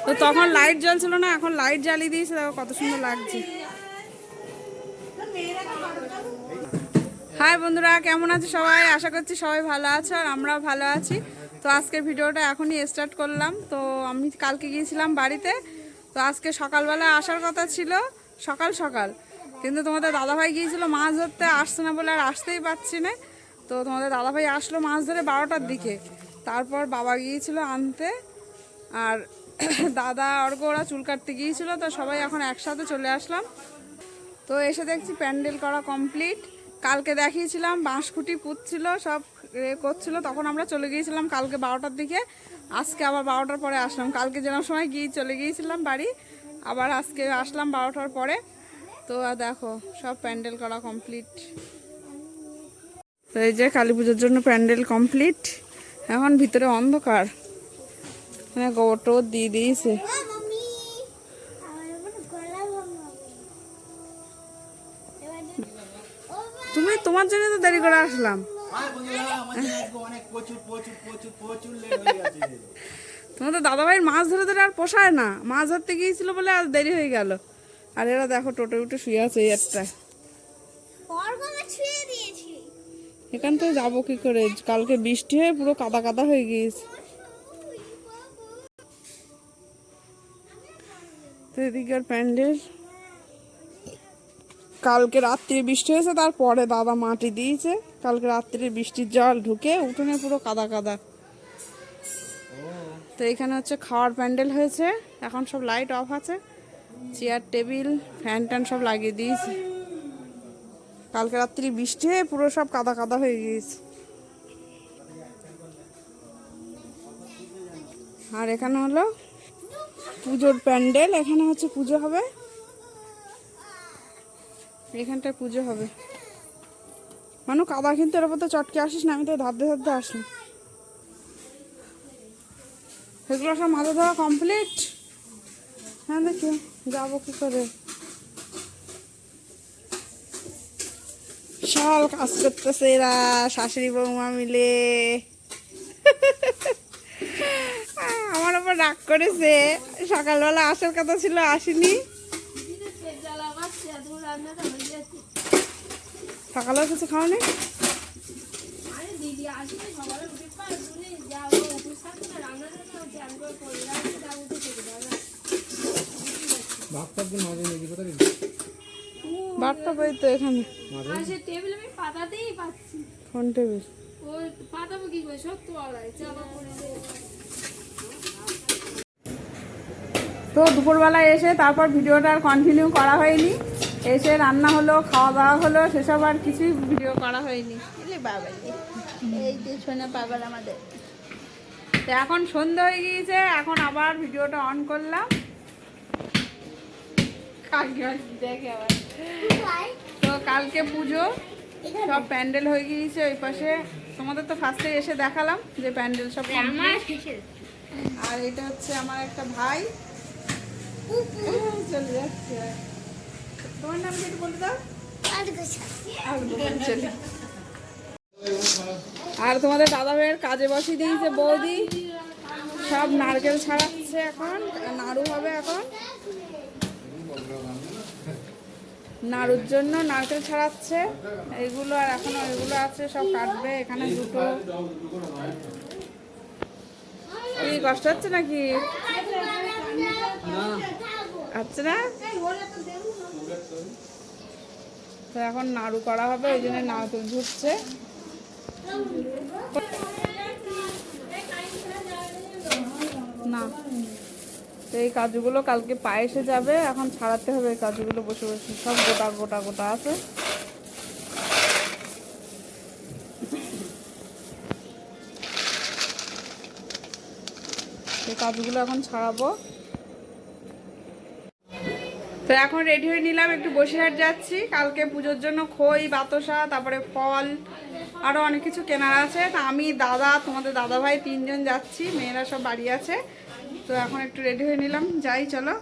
তো তখন লাইট জ্বলছিল না, এখন লাইট জ্বালিয়ে দিয়েছে, দেখো কত সুন্দর লাগছে। হাই বন্ধুরা, কেমন আছে সবাই? আশা করছি সবাই ভালো আছো আর আমরাও ভালো আছি। তো আজকের ভিডিওটা এখনই স্টার্ট করলাম। তো আমি কালকে গিয়েছিলাম বাড়িতে, তো আজকে সকালবেলা আসার কথা ছিল, সকাল সকাল, কিন্তু তোমাদের দাদাভাই গিয়েছিল মাছ ধরতে, আসছে না বলে আর আসতেই পারছি না। তো তোমাদের দাদাভাই আসলো মাছ ধরে 12টার দিকে, তারপর বাবা গিয়েছিল আনতে, আর দাদা অর্ক ওরা চুল কাটতে গিয়েছিল। তো সবাই এখন একসাথে চলে আসলাম। তো এসে দেখছি প্যান্ডেল করা কমপ্লিট। কালকে দেখিয়েছিলাম বাঁশখুঁটি পুঁতছিল, সব করছিল, তখন আমরা চলে গিয়েছিলাম কালকে 12টার দিকে। আজকে আবার 12টার পরে আসলাম। কালকে যেরকম সময় চলে গিয়েছিলাম বাড়ি, আবার আজকে আসলাম 12টার পরে। তো দেখো সব প্যান্ডেল করা কমপ্লিট। তো এই যে কালী পুজোর জন্য প্যান্ডেল কমপ্লিট। এখন ভিতরে অন্ধকার, মানে গোবর টোবর দিয়ে দিয়েছে। তুমি তোমার জন্য তো দেরি করে আসলাম। তোমার তো দাদাভাইয়ের মাছ ধরে ধরে আর পোষায় না, মাছ ধরতে গিয়েছিল বলে আজ দেরি হয়ে গেল। আর এরা দেখো টোটো উঠে শুয়ে আছে এই একটা। এখান থেকে যাবো কি করে? কালকে বৃষ্টি হয়ে পুরো কাদা কাদা হয়ে গিয়েছে। তো এদিকের প্যান্ডেল কালকে রাত্রে বৃষ্টি হয়েছে, তারপরে দাদা মাটি দিয়েছে। কালকে রাত্রে বৃষ্টির জল ঢুকে উঠোনে পুরো কাদা কাদা। তো এখানে হচ্ছে খাওয়ার প্যান্ডেল হয়েছে। এখন সব লাইট অফ আছে, চেয়ার টেবিল ফ্যান ট্যান সব লাগিয়ে দিয়েছে। কালকে রাত্রি বৃষ্টি হয়ে পুরো সব কাদা কাদা হয়ে গিয়েছে। আর এখানে হলো পুজোর প্যান্ডেল, এখানে হচ্ছে পুজো হবে, এখানটায় পুজো হবে। মানু কাদা কিন্তু এর উপর তো চটকে আসিস না, আমি তো ধারতে ধারতে আসলাম। এগুলো সব মাথা ধোয়া কমপ্লিট। হ্যাঁ দেখি যাবো কি করে, বিশাল কাজ করতেছে এরা শাশুড়ি বৌমা মিলে। আমার ওপর রাগ করেছে, সকালবেলা আসার কথা ছিল আসেনি। সকালেও কিছু খাওয়া নেই। বাটটা পাই তো এখানে ফোন টেবিল। তো দুপুরবেলায় এসে তারপর ভিডিওটা আর কন্টিনিউ করা হয়নি। এসে রান্না হলো, খাওয়া দাওয়া হলো, সেসব আর কিছুই ভিডিও করা হয়নি। এই যে শোনা পাগল আমাদের। তো এখন সন্ধ্যা হয়ে গিয়েছে, এখন আবার ভিডিওটা অন করলাম। দেখে আবার তো কালকে পুজো, সব প্যান্ডেল হয়ে গিয়েছে ওই পাশে। তোমাদের তো ফার্স্টে এসে দেখালাম যে প্যান্ডেল সব কমপ্লিট। আর এটা হচ্ছে আমার একটা ভাই চলে যাচ্ছে। তোমার নাম কি একটু বলে দাও। আর তোমাদের দাদা ভাইয়ের কাজে বসিয়ে দিয়েছে বৌদি, সব নারকেল ছাড়াচ্ছে, এখন নাড়ু হবে। এখন নাড়ুর জন্য নারকেল ছাড়াচ্ছে এইগুলো, আর এখনো এগুলো আছে সব কাটবে। এখানে দুটো কি কষ্ট হচ্ছে নাকি? আচ্ছা না, তো এখন নাড়ু করা হবে, ওই জন্য নারকেল ঝুটছে। না, তো এই কাজুগুলো কালকে পায়েসে যাবে, এখন ছাড়াতে হবে এই কাজুগুলো বসে বসে, সব গোটা গোটা গোটা আছে। এই কাজুগুলো এখন ছাড়াবো। তো এখন রেডি হয়ে নিলাম, একটু বসিরহাট যাচ্ছি। কালকে পুজোর জন্য খই, বাতাসা, তারপরে ফল, আরও অনেক কিছু কেনার আছে। তা আমি, দাদা, তোমাদের দাদা ভাই 3 জন যাচ্ছি, মেয়েরা সব বাড়ি আছে। তো এখন একটু রেডি হয়ে নিলাম, যাই চলো।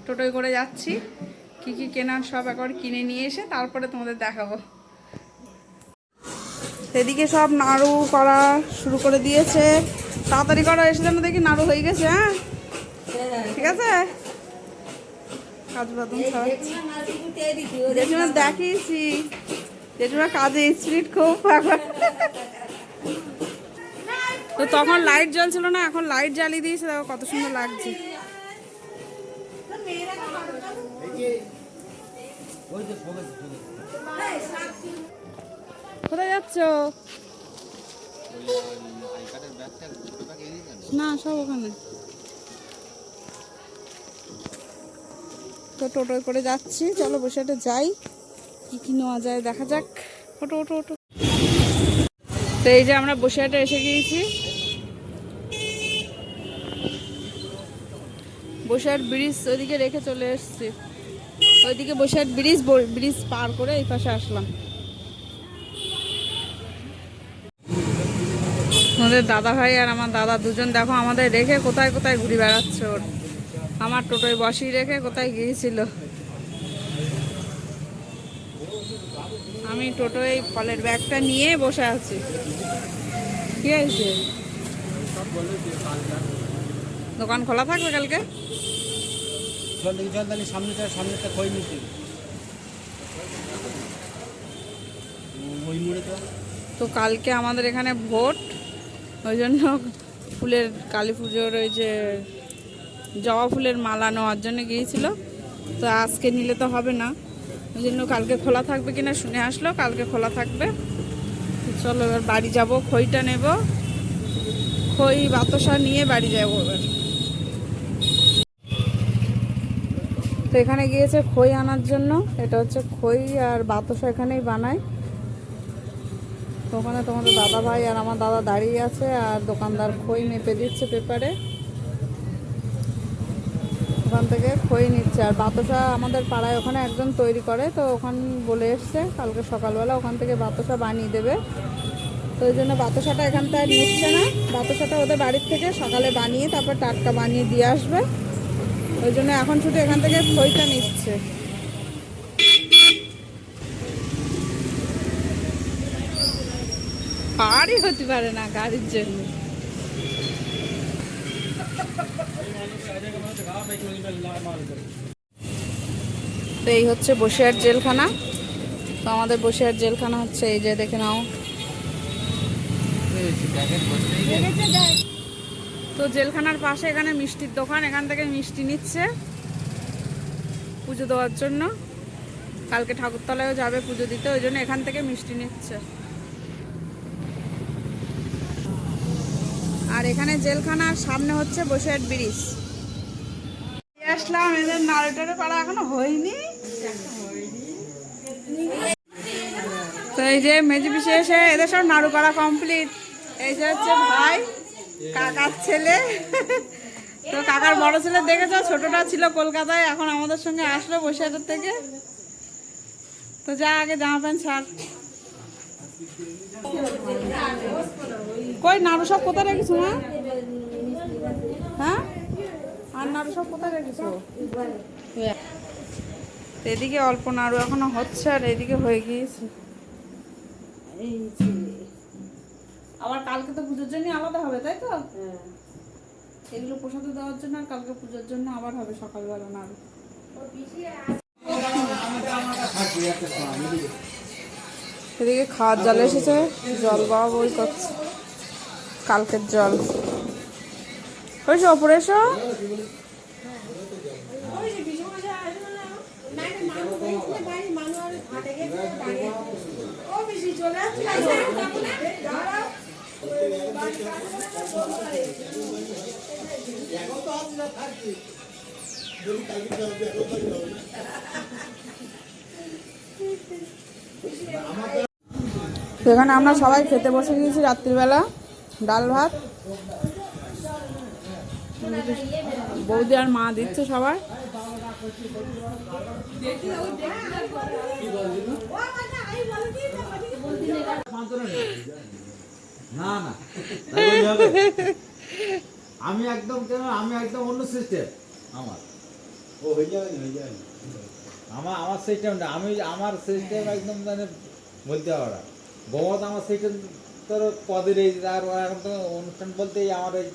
টোটোয় করে যাচ্ছি, কি কি কেনার সব একবার কিনে নিয়ে এসে তারপরে তোমাদের দেখাবো। এদিকে সব নাড়ু করা শুরু করে দিয়েছে। তাড়াতাড়ি করা, এসে যেন দেখি নাড়ু হয়ে গেছে। হ্যাঁ, ঠিক আছে, কাজু বাদাম খাওয়াচ্ছি। জেঠিমা দেখিয়েছি, জেঠিমা কাজে স্পিড খুব। তো তখন লাইট জ্বলছিল না, এখন লাইট জ্বালিয়ে দিয়েছে, দেখো কত সুন্দর লাগছে। কোথায় যাচ্ছ? না, সব ওখানে। তো টোটোয় করে যাচ্ছি, চলো বসে যাই, কি কি নেওয়া যায় দেখা যাক। ওটো ওটো ওটো। তো এই যে আমরা বসিরহাটে এসে গিয়েছি। বসিরহাট ব্রিজ ওইদিকে রেখে চলে এসেছি, ওইদিকে বসিরহাট ব্রিজ পার করে এই পাশে আসলাম। আমাদের দাদা ভাই আর আমার দাদা দুজন দেখো আমাদের রেখে কোথায় কোথায় ঘুরে বেড়াচ্ছে। ওর আমার টোটোয় বসিয়ে রেখে কোথায় গিয়েছিল। আমি টোটোয় ফলের ব্যাগটা নিয়ে বসে আছি। কি হয়েছে? দোকান খোলা থাকবে কালকে? তো কালকে আমাদের এখানে ভোট, ওই জন্য ফুলের কালী পুজোর ওই যে জবা ফুলের মালা নেওয়ার জন্য গিয়েছিল। তো আজকে নিলে তো হবে না, ওই জন্য কালকে খোলা থাকবে কিনা শুনে আসলো, কালকে খোলা থাকবে। চলো এবার বাড়ি যাব, খইটা নেব, খই বাতাসা নিয়ে বাড়ি যাবো এবার। তো এখানে গিয়েছে খই আনার জন্য, এটা হচ্ছে খই আর বাতাসা এখানেই বানায়। তো ওখানে তোমাদের দাদা ভাই আর আমার দাদা দাঁড়িয়ে আছে, আর দোকানদার খই মেপে দিচ্ছে পেপারে, ওখান থেকে খই নিচ্ছে। আর বাতাসা আমাদের পাড়ায় ওখানে একজন তৈরি করে, তো ওখান বলে এসছে কালকে সকালবেলা ওখান থেকে বাতাসা বানিয়ে দেবে। তো ওই জন্য বাতাসাটা এখান থেকে নিচ্ছে না, বাতাসাটা ওদের বাড়ির থেকে সকালে বানিয়ে তারপর টাটকা বানিয়ে দিয়ে আসবে। ওই জন্য এখন শুধু এখান থেকে খইটা নিচ্ছে। পারই হতে পারে না গাড়ির জন্য। তো এই হচ্ছে বসিরহাট জেলখানা। তো আমাদের বসিরহাট জেলখানা হচ্ছে এই যে দেখে নাও। তো জেলখানার পাশে এখানে মিষ্টির দোকান, এখান থেকে মিষ্টি নিচ্ছে পুজো দেওয়ার জন্য। কালকে ঠাকুরতলায়ও যাবে পুজো দিতে, ওই জন্য এখান থেকে মিষ্টি নিচ্ছে। আর এখানে জেলখানার সামনে হচ্ছে বসিরহাট ব্রিজ। আসলাম, এদের নাড়ুটারে পাড়া এখনো হয়নি। তো এই যে মেজি পিছিয়ে এসে এদের সব নাড়ু করা কমপ্লিট। এই যে হচ্ছে ভাই, কাকার ছেলে। তো কাকার বড় ছেলে দেখেছো, ছোটটা ছিল কলকাতায়, এখন আমাদের সঙ্গে আসলো বসিরহাটের থেকে। তো যা আগে জামা প্যান্ট ছাড়। কই নাড়ু সব কোথায় রেখেছো মা? হ্যাঁ, আর নাড়ু সব কোথায় রেখেছো? এদিকে অল্প নাড়ু এখনো হচ্ছে, আর এদিকে হয়ে গিয়েছে। আবার কালকে তো পুজোর জন্য আলাদা হবে, তাই তো? এগুলো প্রসাদে দেওয়ার জন্য, আর কালকে পুজোর জন্য আবার হবে সকালবেলা নাড়ু। এদিকে খাওয়ার জল এসেছে, জল বাবা বই করছে, কালকের জল। ওইসো ওপরে এসো। এখানে আমরা সবাই খেতে বসে গিয়েছি রাত্রিবেলা, ডাল ভাত। বৌদি আর মা দিচ্ছে সবাই। না না আমি একদম অন্য সিস্টেম। আমার সিস্টেমটা আমার সিস্টেম একদম মানে বলতে পারা গমত আমার সিস্টেম তোর পদের এই আর এখন তো অনুষ্ঠান বলতেই আমার এই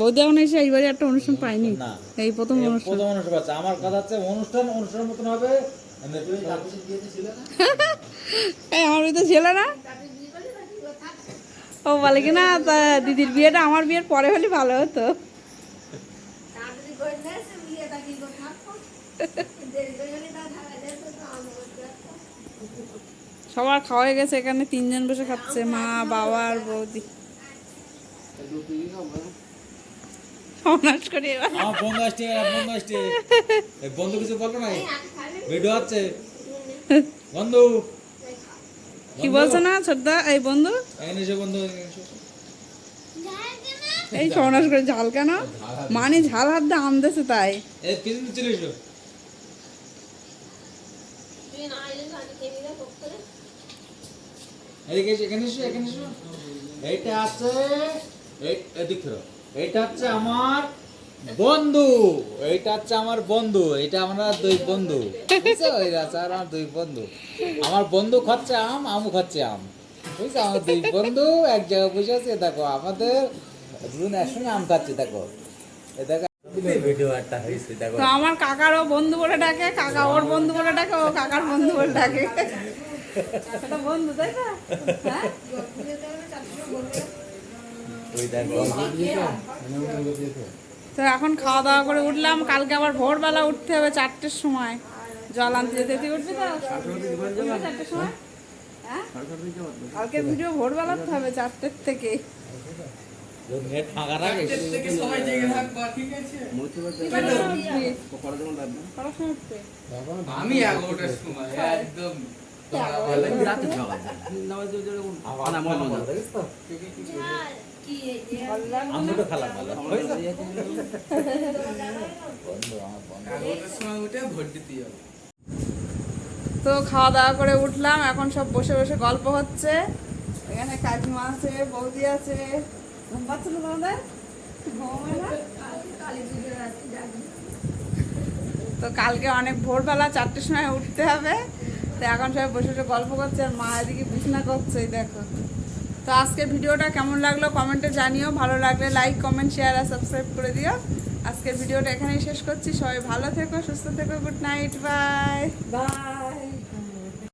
বৌদি এখন এসে এইবারে একটা অনুষ্ঠান পাইনি, না এই প্রথম এই অনুষ্ঠান। প্রথম অনুষ্ঠান পাচ্ছে। আমার কথা হচ্ছে অনুষ্ঠানের মতন হবে। এই আমার তো ছিল না, ও বলে কি না তা দিদির বিয়েটা আমার বিয়ের পরে হলে ভালো হতো। সবার খাওয়া হয়ে গেছে, এখানে 3 জন বসে খাচ্ছে, মা বাবা আর বৌদি। সমাজ করি এবার। আমার বন্ধু আসছে, বন্ধু আসছে। এই বন্ধু কিছু বলবো না, ভিডিও আছে বন্ধু। কি বলছো না ছোটদা? এই বন্ধু, এখানে এসে বন্ধু, এখানে এসে। এই সমাজ করে ঝাল কেন? মানে ঝাল হাত দিয়ে আনতেছে তাই। এই পিছনে চলে এসো। এদিকে এসো, এখানে এসো, এখানে এসো। এইটা আছে, এদিক ফেরো। এইটা হচ্ছে আমার বন্ধু, এইটা হচ্ছে আমার বন্ধু, এটা আমরা 2 বন্ধু, বুঝছো? এই আছে আর আমার 2 বন্ধু। আমার বন্ধু খাচ্ছে আম, আমু খাচ্ছে আম, বুঝছো? আমার 2 বন্ধু এক জায়গায় বসে আছে। দেখো আমাদের দুজন একসঙ্গে আম খাচ্ছে। দেখো এই দেখো ভিডিও একটা হয়েছে, দেখো। তো আমার কাকারও বন্ধু বলে ডাকে, কাকা ওর বন্ধু বলে ডাকে, ও কাকার বন্ধু বলে ডাকে। এটা বন্ধু তাই না? হ্যাঁ? ওই দেখো তো এখন খাওয়া দাওয়া করে উঠলাম, কালকে আবার ভোরবেলা উঠতে হবে 4টের সময়, জল আনতে যেতে। তুই উঠবি তো? উঠবি 4টের সময়? হ্যাঁ? কালকে ভিডিও ভোরবেলা উঠতে হবে 4টের থেকে। নেট ফাঁকা রাখে। কটার সময় উঠবে? আমি 11টার সময় একদম আমুটো খেলা ভালো হয়েছে। 11টার সময় উঠে ভোট দিতে যাবো। তো খাওয়া দাওয়া করে উঠলাম, এখন সব বসে বসে গল্প হচ্ছে। এখানে কাকিমা আছে, বৌদি আছে। ঘুম পাচ্ছিল তোমাদের? ঘুম হয় না? তো কালকে অনেক ভোরবেলা 4টের সময় উঠতে হবে। তো এখন সবাই বসে বসে গল্প করছে, আর মা এদিকে বিছানা করছে, এই দেখো। তো আজকের ভিডিওটা কেমন লাগলো কমেন্টে জানিও, ভালো লাগলে লাইক কমেন্ট শেয়ার আর সাবস্ক্রাইব করে দিও। আজকের ভিডিওটা এখানেই শেষ করছি। সবাই ভালো থেকো, সুস্থ থেকো, গুড নাইট, বাই বাই।